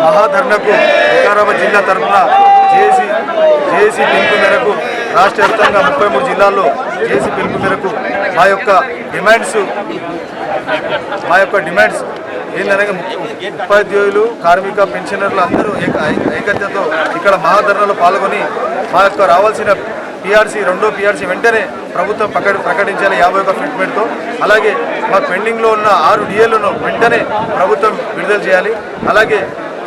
మహాధర్నకు వికారాబాద్ జిల్లా తరఫున జేఏసీ పిలుపు మేరకు రాష్ట్ర వ్యాప్తంగా 33 జిల్లాల్లో జేఏసీ పిలుపు మేరకు మా యొక్క డిమాండ్స్ ఏంటనగా ఉపాధ్యాయులు కార్మిక పెన్షనర్లు అందరూ ఐక్యతతో ఇక్కడ మహాధర్నలో పాల్గొని మా యొక్క రావాల్సిన రెండో పిఆర్సీ వెంటనే ప్రభుత్వం ప్రకటించాలి 51 ఫిట్మెంట్తో. అలాగే మాకు పెండింగ్లో ఉన్న 6 డిఏలను వెంటనే ప్రభుత్వం విడుదల చేయాలి. అలాగే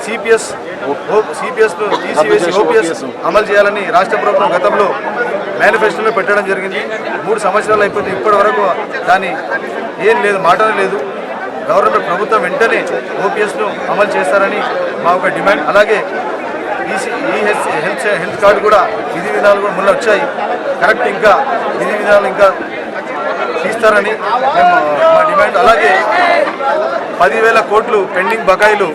సిపిఎస్ను తీసివేసి ఓపీఎస్ అమలు చేయాలని రాష్ట్ర ప్రభుత్వం గతంలో మేనిఫెస్టోలో పెట్టడం జరిగింది. 3 సంవత్సరాలు అయిపోతే ఇప్పటి వరకు దాని ఏం లేదు, మాటనే లేదు. గవర్నమెంట్ ప్రభుత్వం వెంటనే ఓపీఎస్ను అమలు చేస్తారని మా ఒక డిమాండ్. అలాగే హెల్త్ కార్డు కూడా విధి విధానాలు కూడా మొన్న వచ్చాయి, కరెక్ట్ ఇంకా విధి విధానాలు ఇంకా తీస్తారని మేము మా డిమాండ్. అలాగే 10,000 కోట్లు పెండింగ్ బకాయిలు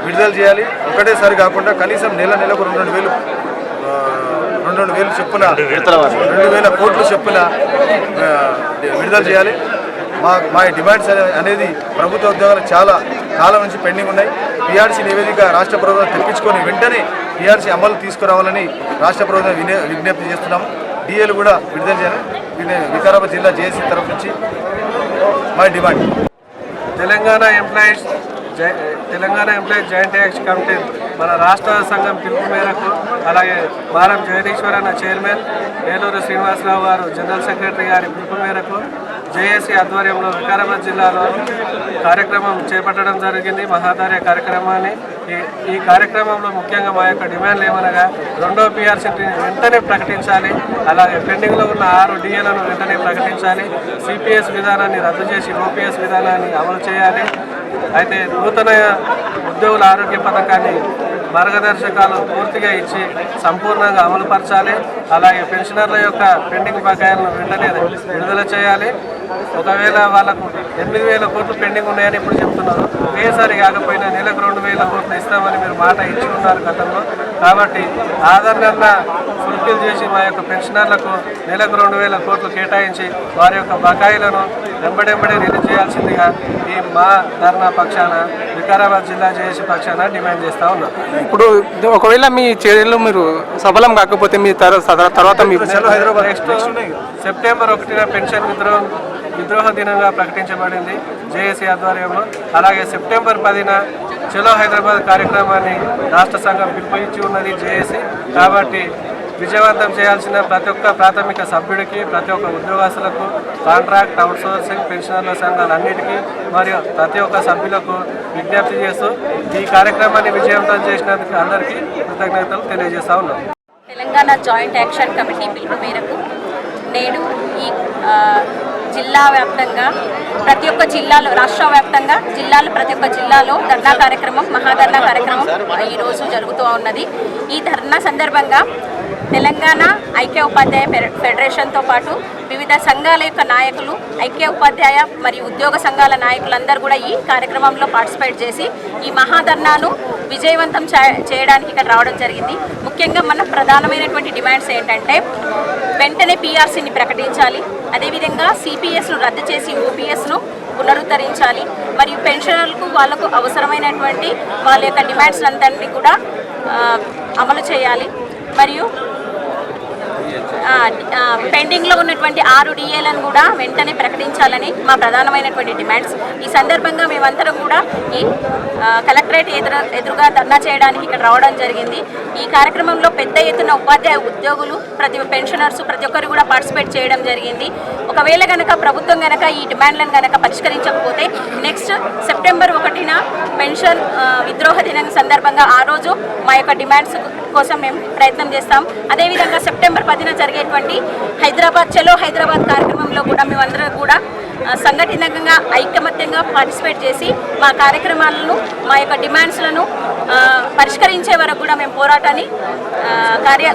విడుదల చేయాలి. ఒకటేసారి కాకుండా కనీసం నెలకు 2,200 చొప్పున 2,000 కోట్లు చొప్పున విడుదల చేయాలి. మా డిమాండ్స్ అనేది ప్రభుత్వ ఉద్యోగాలు చాలా కాలం నుంచి పెండింగ్ ఉన్నాయి. పిఆర్సీ నివేదిక రాష్ట్ర ప్రభుత్వం తెప్పించుకొని వెంటనే పిఆర్సీ అమలు తీసుకురావాలని రాష్ట్ర ప్రభుత్వం విజ్ఞప్తి చేస్తున్నాము. డిఏలు కూడా విడుదల చేయాలి. వికారాబాద్ జిల్లా జేఏసీ తరఫు నుంచి మా demand. Telangana employees joint action committee మన రాష్ట్ర సంఘం పిలుపు మేరకు, అలాగే మారం జగదీశ్వరన్న చైర్మన్, ఏలూరు శ్రీనివాసరావు గారు జనరల్ సెక్రటరీ గారి పిలుపు మేరకు జేఏసీ ఆధ్వర్యంలో వికారాబాద్ జిల్లాలో కార్యక్రమం చేపట్టడం జరిగింది. మహాధార్య కార్యక్రమాన్ని ఈ కార్యక్రమంలో ముఖ్యంగా మా యొక్క డిమాండ్లు ఏమనగా రెండో పిఆర్సీని వెంటనే ప్రకటించాలి. అలాగే పెండింగ్లో ఉన్న 6 డిఏలను వెంటనే ప్రకటించాలి. సిపిఎస్ విధానాన్ని రద్దు చేసి ఓపీఎస్ విధానాన్ని అమలు చేయాలి. అయితే నూతన ఉద్యోగుల ఆరోగ్య పథకాన్ని మార్గదర్శకాలు పూర్తిగా ఇచ్చి సంపూర్ణంగా అమలుపరచాలి. అలాగే పెన్షనర్ల యొక్క పెండింగ్ బకాయిలను వెంటనే విడుదల చేయాలి. ఒకవేళ వాళ్ళకు 8,000 కోట్లు పెండింగ్ ఉన్నాయని ఇప్పుడు చెప్తున్నారు. ఒకేసారి కాకపోయినా నెలకు 2,000 కోట్లు ఇస్తామని మీరు మాట ఇచ్చి ఉన్నారు గతంలో. కాబట్టి ఆదరణగా ఫుల్ఫిల్ చేసి మా యొక్క పెన్షనర్లకు నెలకు 2,000 కోట్లు కేటాయించి వారి యొక్క బకాయిలను వెంబడెంబడే రిలీజ్ చేయాల్సిందిగా ఈ మా ధర్నా పక్షాన వికారాబాద్ జిల్లా జేఏసీ పక్షాన డిమాండ్ చేస్తూ ఉన్నాం. ఇప్పుడు ఒకవేళ మీ చర్యలు మీరు సఫలం కాకపోతే మీ తర్వాత మీ నెక్స్ట్ సెప్టెంబర్ 1న పెన్షన్ విద్రోహ దినంగా ప్రకటించబడింది జేఏసీ ఆధ్వర్యంలో. అలాగే సెప్టెంబర్ 10న చలో హైదరాబాద్ కార్యక్రమాన్ని రాష్ట్ర సంఘం పిలుపునిచ్చి ఉన్నది జేఏసీ. కాబట్టి విజయవంతం చేయాల్సిన ప్రతి ఒక్క ప్రాథమిక సభ్యుడికి, ప్రతి ఒక్క ఉద్యోగస్తులకు, కాంట్రాక్ట్, అవుట్సోర్సింగ్, పెన్షనర్ల సంఘాలన్నిటికీ మరియు ప్రతి ఒక్క సభ్యులకు విజ్ఞప్తి చేస్తూ ఈ కార్యక్రమాన్ని విజయవంతం చేసినందుకు అందరికీ కృతజ్ఞతలు తెలియజేస్తా ఉన్నాం. తెలంగాణ జాయింట్ యాక్షన్ కమిటీ పిలుపు మేరకు నేడు ఈ జిల్లా వ్యాప్తంగా ప్రతి ఒక్క జిల్లాలో, రాష్ట్ర వ్యాప్తంగా ప్రతి ఒక్క జిల్లాలో ధర్నా కార్యక్రమం, మహాధర్నా కార్యక్రమం ఈరోజు జరుగుతూ ఉన్నది. ఈ ధర్నా సందర్భంగా తెలంగాణ ఐక్య ఉపాధ్యాయ ఫెడరేషన్తో పాటు వివిధ సంఘాల యొక్క నాయకులు, ఐక్య ఉపాధ్యాయ మరియు ఉద్యోగ సంఘాల నాయకులందరూ కూడా ఈ కార్యక్రమంలో పార్టిసిపేట్ చేసి ఈ మహాధర్నాను విజయవంతం చేయడానికి ఇక్కడ రావడం జరిగింది. ముఖ్యంగా మన ప్రధానమైనటువంటి డిమాండ్స్ ఏంటంటే వెంటనే పిఆర్సీని ప్రకటించాలి. అదేవిధంగా సిపిఎస్ను రద్దు చేసి ఓపీఎస్ను పునరుద్ధరించాలి. మరియు పెన్షనర్లకు వాళ్లకు అవసరమైనటువంటి వాళ్ళ యొక్క డిమాండ్స్ అందరినీ కూడా అమలు చేయాలి. మరియు పెండింగ్లో ఉన్నటువంటి 6 డిఏలను కూడా వెంటనే ప్రకటించాలని మా ప్రధానమైనటువంటి డిమాండ్స్. ఈ సందర్భంగా మేమందరం కూడా ఈ కలెక్టరేట్ ఎదురుగా ధర్నా చేయడానికి ఇక్కడ రావడం జరిగింది. ఈ కార్యక్రమంలో పెద్ద ఎత్తున ఉపాధ్యాయ ఉద్యోగులు, పెన్షనర్స్ ప్రతి ఒక్కరు కూడా పార్టిసిపేట్ చేయడం జరిగింది. ఒకవేళ కనుక ప్రభుత్వం కనుక ఈ డిమాండ్లను కనుక పరిష్కరించకపోతే నెక్స్ట్ సెప్టెంబర్ 1న పెన్షన్ విద్రోహ దినం సందర్భంగా ఆ రోజు మా యొక్క డిమాండ్స్ కోసం మేము ప్రయత్నం చేస్తాం. అదేవిధంగా సెప్టెంబర్ 10న జరిగేటువంటి చలో హైదరాబాద్ కార్యక్రమంలో కూడా మేమందరం కూడా సంఘటితంగా ఐకమత్యంగా పార్టిసిపేట్ చేసి మా కార్యక్రమాలను, మా యొక్క డిమాండ్స్లను పరిష్కరించే వరకు కూడా మేము పోరాటాన్ని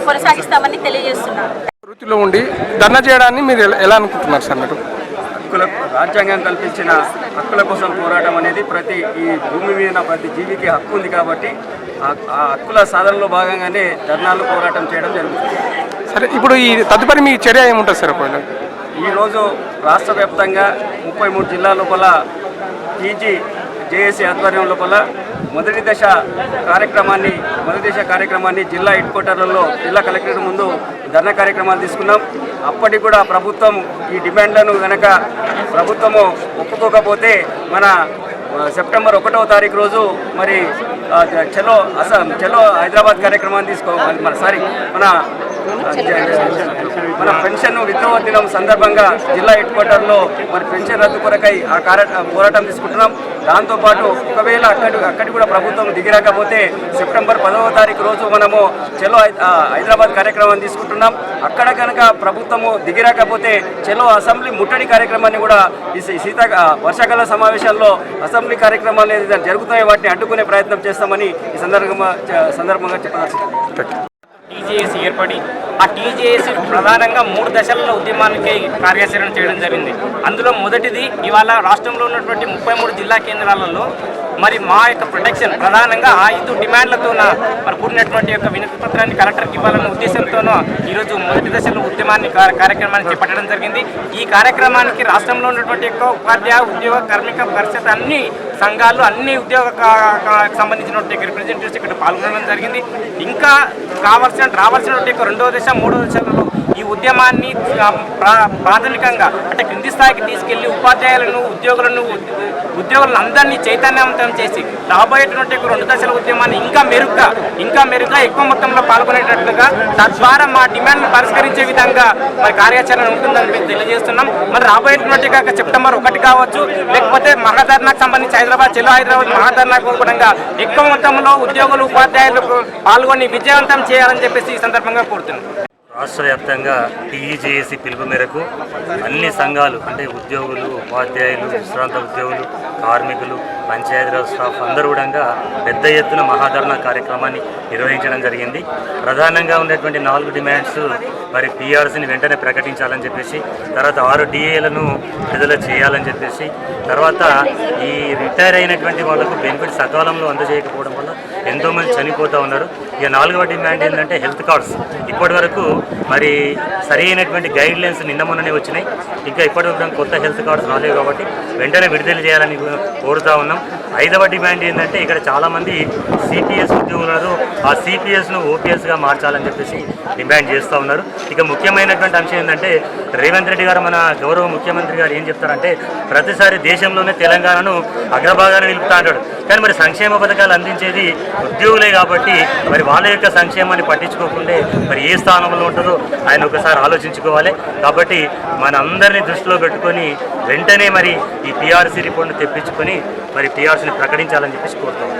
కొనసాగిస్తామని తెలియజేస్తున్నాం. వృత్తిలో ఉండి ధర్నా చేయడాన్ని మీరు ఎలా అనుకుంటున్నారు సార్? మీరు రాజ్యాంగం కల్పించిన హక్కుల కోసం పోరాటం అనేది ఈ భూమి మీద ప్రతి జీవికి హక్కు ఉంది. కాబట్టి ఆ హక్కుల సాధనలో భాగంగానే ధర్నాలు పోరాటం చేయడం జరుగుతుంది. సరే, ఇప్పుడు ఈ తదుపరి మీ చర్య ఏముంటుంది సార్? ఈరోజు రాష్ట్ర వ్యాప్తంగా 33 జిల్లాల లోపల పీజీ జేఏసీ ఆధ్వర్యం లోపల మొదటి దశ కార్యక్రమాన్ని జిల్లా హెడ్ క్వార్టర్లలో జిల్లా కలెక్టరేట్ ముందు ధర్నా కార్యక్రమాలు తీసుకున్నాం. అప్పటికి కూడా ప్రభుత్వం ఈ డిమాండ్లను కనుక ప్రభుత్వము ఒప్పుకోకపోతే మన సెప్టెంబర్ 1వ తారీఖు రోజు మరి చలో హైదరాబాద్ కార్యక్రమాన్ని మన పెన్షన్ విద్రోహ దినం సందర్భంగా జిల్లా హెడ్ క్వార్టర్లో మరి పెన్షన్ రద్దు కొరకై ఆ పోరాటం తీసుకుంటున్నాం. దాంతోపాటు ఒకవేళ అక్కడి కూడా ప్రభుత్వం దిగిరాకపోతే సెప్టెంబర్ 10వ తారీఖు రోజు మనము చలో హైదరాబాద్ కార్యక్రమాన్ని తీసుకుంటున్నాం. అక్కడ కనుక ప్రభుత్వము దిగిరాకపోతే చలో అసెంబ్లీ ముట్టడి కార్యక్రమాన్ని కూడా ఈ వర్షాకాల సమావేశాల్లో అసెంబ్లీ కార్యక్రమాలు ఏదైతే జరుగుతాయో వాటిని అడ్డుకునే ప్రయత్నం చేస్తామని ఈ సందర్భంగా చెప్పదలుచుకున్నాం. టీజేఏసీ ఏర్పడి ఆ టీజేఏసీ ప్రధానంగా 3 దశలలో ఉద్యమానికి కార్యాచరణ చేయడం జరిగింది. అందులో మొదటిది ఇవాళ రాష్ట్రంలో ఉన్నటువంటి 33 జిల్లా కేంద్రాలలో మరి మా యొక్క ప్రొటెక్షన్ ప్రధానంగా 5 డిమాండ్లతోన మరి కూడినటువంటి యొక్క వినతి పత్రాన్ని కలెక్టర్కి ఇవ్వాలన్న ఉద్దేశంతోనూ ఈరోజు మొదటి దశలో ఉద్యమాన్ని కార్యక్రమాన్ని చేపట్టడం జరిగింది. ఈ కార్యక్రమానికి రాష్ట్రంలో ఉన్నటువంటి యొక్క ఉపాధ్యాయ ఉద్యోగ కార్మిక పరిషత్ అన్ని సంఘాలు అన్ని ఉద్యోగ సంబంధించినటువంటి రిప్రజెంటేటివ్స్ ఇక్కడ పాల్గొనడం జరిగింది. ఇంకా రావాల్సినటువంటి యొక్క 2వ దశ 3వ దశలలో ఈ ఉద్యమాన్ని ప్రాథమికంగా అంటే క్రింది స్థాయికి తీసుకెళ్లి ఉపాధ్యాయులను ఉద్యోగులను అందరినీ చైతన్యవంతం చేసి రాబోయేటువంటి 2 దశల ఉద్యమాన్ని ఇంకా మెరుగ్గా ఎక్కువ మొత్తంలో పాల్గొనేటట్లుగా తద్వారా మా డిమాండ్ను పరిష్కరించే విధంగా మరి కార్యాచరణ ఉంటుందని మేము తెలియజేస్తున్నాం. మరి రాబోయేటువంటి సెప్టెంబర్ 1 కావచ్చు, లేకపోతే మహాధర్నాకు సంబంధించి చలో హైదరాబాద్ మహాధర్నాకు కూడా ఎక్కువ మొత్తంలో ఉద్యోగులు ఉపాధ్యాయులకు పాల్గొని విజయవంతం చేయాలని చెప్పేసి ఈ సందర్భంగా కోరుతున్నాం. రాష్ట్ర వ్యాప్తంగా టీజేఏసీ పిలుపు మేరకు అన్ని సంఘాలు అంటే ఉద్యోగులు, ఉపాధ్యాయులు, విశ్రాంత ఉద్యోగులు, కార్మికులు, పంచాయతీరాజ్ స్టాఫ్ అందరూ కూడా పెద్ద ఎత్తున మహాధర్నా కార్యక్రమాన్ని నిర్వహించడం జరిగింది. ప్రధానంగా ఉన్నటువంటి 4 డిమాండ్స్ మరి పీఆర్సీని వెంటనే ప్రకటించాలని చెప్పేసి, తర్వాత 6 డిఏలను విడుదల చేయాలని చెప్పేసి, తర్వాత ఈ రిటైర్ అయినటువంటి వాళ్లకు బెనిఫిట్ సకాలంలో అందజేయకపోవడం వల్ల ఎంతోమంది చనిపోతూ ఉన్నారు. ఇక 4వ డిమాండ్ ఏంటంటే హెల్త్ కార్డ్స్. ఇప్పటి వరకు మరి సరి అయినటువంటి గైడ్ లైన్స్ నిన్న మొన్ననే వచ్చినాయి, ఇంకా ఇప్పటివరకు కొత్త హెల్త్ కార్డ్స్ రాలేవు కాబట్టి వెంటనే విడుదల చేయాలని కోరుతా ఉన్నాం. 5వ డిమాండ్ ఏంటంటే ఇక్కడ చాలామంది సిపిఎస్ ఉద్యోగులు ఉన్నారు, ఆ సిపిఎస్ను ఓపీఎస్గా మార్చాలని చెప్పేసి డిమాండ్ చేస్తూ ఉన్నారు. ఇక ముఖ్యమైనటువంటి అంశం ఏంటంటే రేవంత్ రెడ్డి గారు మన గౌరవ ముఖ్యమంత్రి గారు ఏం చెప్తారంటే ప్రతిసారి దేశంలోనే తెలంగాణను అగ్రభాగాన్ని నిలుపుతా అంటాడు, కానీ మరి సంక్షేమ పథకాలు అందించేది ఉద్యోగులే కాబట్టి మరి వాళ్ళ యొక్క సంక్షేమాన్ని పట్టించుకోకుండా మరి ఏ స్థానంలో ఉంటుందో ఆయన ఒకసారి ఆలోచించుకోవాలి. కాబట్టి మన అందరినీ దృష్టిలో పెట్టుకొని వెంటనే మరి ఈ పీఆర్సీ రిపోర్ట్ను తెప్పించుకొని మరి పీఆర్సీని ప్రకటించాలని చెప్పేసి కోరుతాం.